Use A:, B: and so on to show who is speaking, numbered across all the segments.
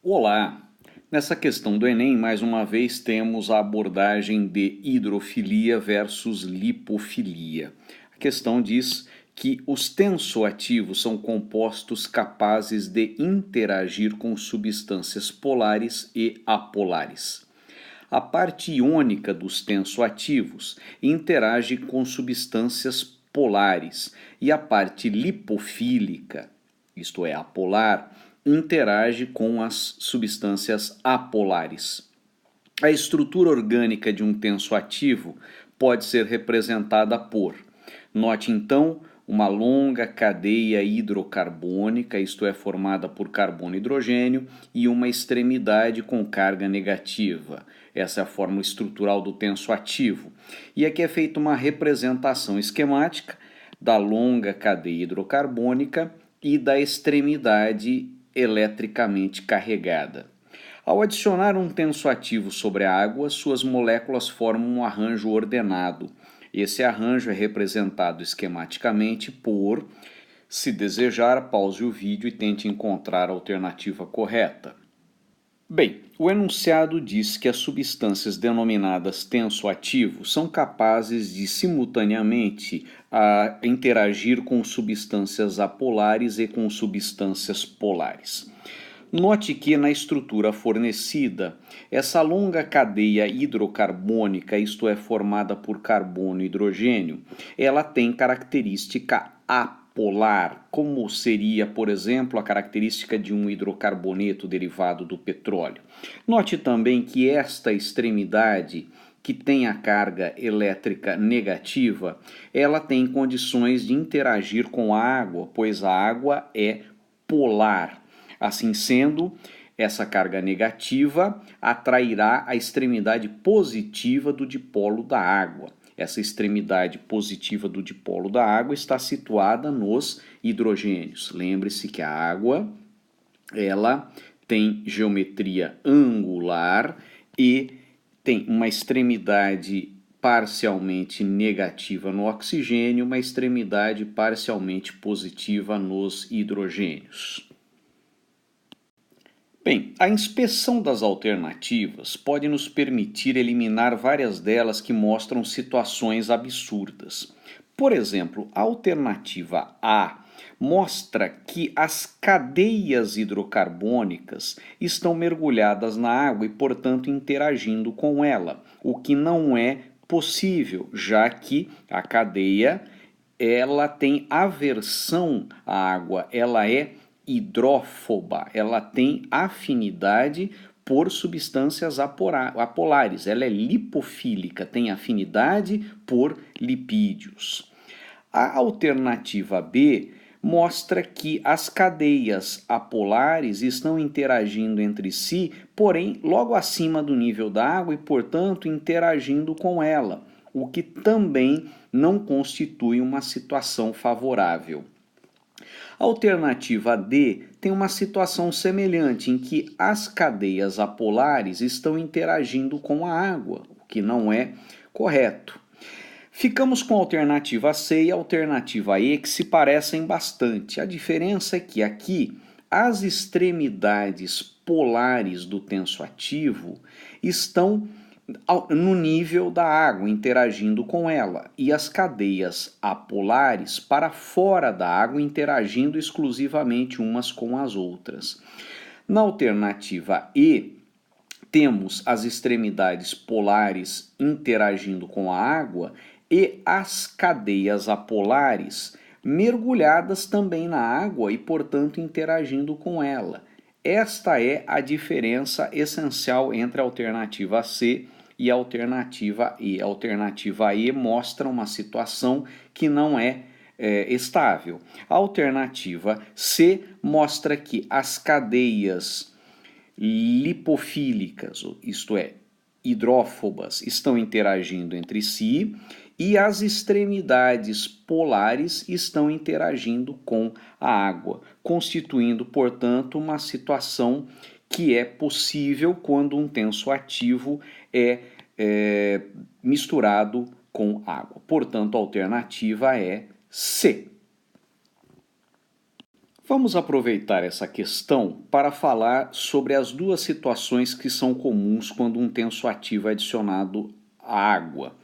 A: Olá! Nessa questão do Enem, mais uma vez temos a abordagem de hidrofilia versus lipofilia. A questão diz que os tensoativos são compostos capazes de interagir com substâncias polares e apolares. A parte iônica dos tensoativos interage com substâncias polares e a parte lipofílica, isto é, apolar, interage com as substâncias apolares. A estrutura orgânica de um tensoativo pode ser representada por, note então, uma longa cadeia hidrocarbônica, isto é, formada por carbono e hidrogênio, e uma extremidade com carga negativa. Essa é a forma estrutural do tensoativo. E aqui é feita uma representação esquemática da longa cadeia hidrocarbônica e da extremidade eletricamente carregada. Ao adicionar um tensoativo sobre a água, suas moléculas formam um arranjo ordenado. Esse arranjo é representado esquematicamente por, se desejar, pause o vídeo e tente encontrar a alternativa correta. Bem, o enunciado diz que as substâncias denominadas tensoativos são capazes de simultaneamente interagir com substâncias apolares e com substâncias polares. Note que na estrutura fornecida, essa longa cadeia hidrocarbônica, isto é, formada por carbono e hidrogênio, ela tem característica apolar, como seria, por exemplo, a característica de um hidrocarboneto derivado do petróleo. Note também que esta extremidade, que tem a carga elétrica negativa, ela tem condições de interagir com a água, pois a água é polar. Assim sendo, essa carga negativa atrairá a extremidade positiva do dipolo da água. Essa extremidade positiva do dipolo da água está situada nos hidrogênios. Lembre-se que a água, ela tem geometria angular e tem uma extremidade parcialmente negativa no oxigênio, uma extremidade parcialmente positiva nos hidrogênios. Bem, a inspeção das alternativas pode nos permitir eliminar várias delas que mostram situações absurdas. Por exemplo, a alternativa A mostra que as cadeias hidrocarbônicas estão mergulhadas na água e, portanto, interagindo com ela, o que não é possível, já que a cadeia ela tem aversão à água, ela é hidrófoba, ela tem afinidade por substâncias apolares, ela é lipofílica, tem afinidade por lipídios. A alternativa B mostra que as cadeias apolares estão interagindo entre si, porém logo acima do nível da água e, portanto, interagindo com ela, o que também não constitui uma situação favorável. A alternativa D tem uma situação semelhante em que as cadeias apolares estão interagindo com a água, o que não é correto. Ficamos com a alternativa C e a alternativa E, que se parecem bastante. A diferença é que aqui as extremidades polares do tensoativo estão no nível da água, interagindo com ela, e as cadeias apolares para fora da água, interagindo exclusivamente umas com as outras. Na alternativa E, temos as extremidades polares interagindo com a água e as cadeias apolares mergulhadas também na água e, portanto, interagindo com ela. Esta é a diferença essencial entre a alternativa C e a alternativa E. A alternativa E mostra uma situação que não é estável. A alternativa C mostra que as cadeias lipofílicas, isto é, hidrófobas, estão interagindo entre si e as extremidades polares estão interagindo com a água, constituindo, portanto, uma situação que é possível quando um tensoativo é misturado com água. Portanto, a alternativa é C. Vamos aproveitar essa questão para falar sobre as duas situações que são comuns quando um tensoativo é adicionado à água.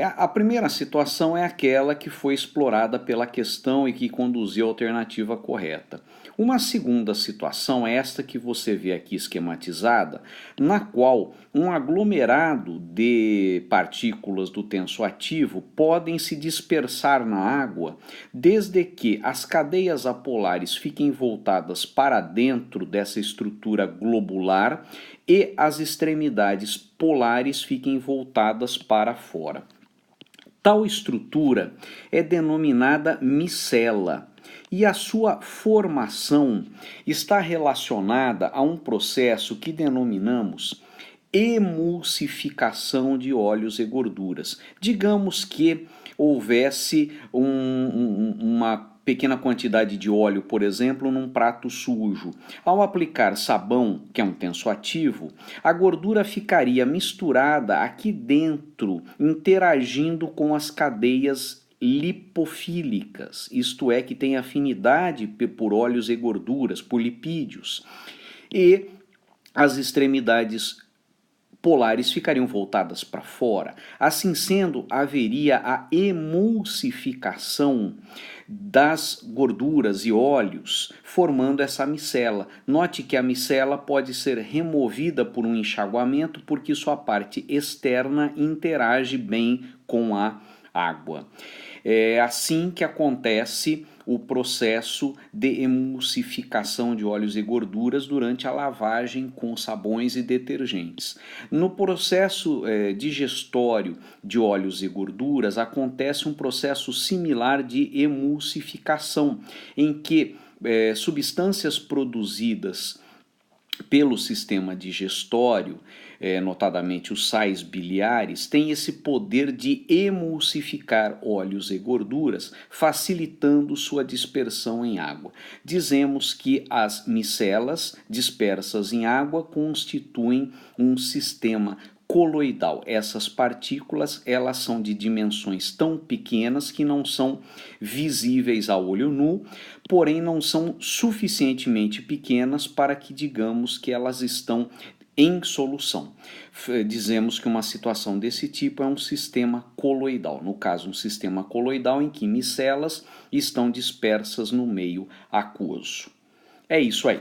A: A primeira situação é aquela que foi explorada pela questão e que conduziu à alternativa correta. Uma segunda situação é esta que você vê aqui esquematizada, na qual um aglomerado de partículas do tensoativo podem se dispersar na água desde que as cadeias apolares fiquem voltadas para dentro dessa estrutura globular e as extremidades polares fiquem voltadas para fora. Tal estrutura é denominada micela e a sua formação está relacionada a um processo que denominamos emulsificação de óleos e gorduras. Digamos que houvesse uma pequena quantidade de óleo, por exemplo, num prato sujo. Ao aplicar sabão, que é um tensoativo, a gordura ficaria misturada aqui dentro, interagindo com as cadeias lipofílicas, isto é, que tem afinidade por óleos e gorduras, por lipídios, e as extremidades polares ficariam voltadas para fora. Assim sendo, haveria a emulsificação das gorduras e óleos, formando essa micela. Note que a micela pode ser removida por um enxaguamento, porque sua parte externa interage bem com a água. É assim que acontece o processo de emulsificação de óleos e gorduras durante a lavagem com sabões e detergentes. No processo digestório de óleos e gorduras, acontece um processo similar de emulsificação, em que substâncias produzidas pelo sistema digestório, notadamente os sais biliares, têm esse poder de emulsificar óleos e gorduras, facilitando sua dispersão em água. Dizemos que as micelas dispersas em água constituem um sistema coloidal. Essas partículas, elas são de dimensões tão pequenas que não são visíveis a olho nu, porém não são suficientemente pequenas para que digamos que elas estão em solução. Dizemos que uma situação desse tipo é um sistema coloidal. No caso, um sistema coloidal em que micelas estão dispersas no meio aquoso. É isso aí.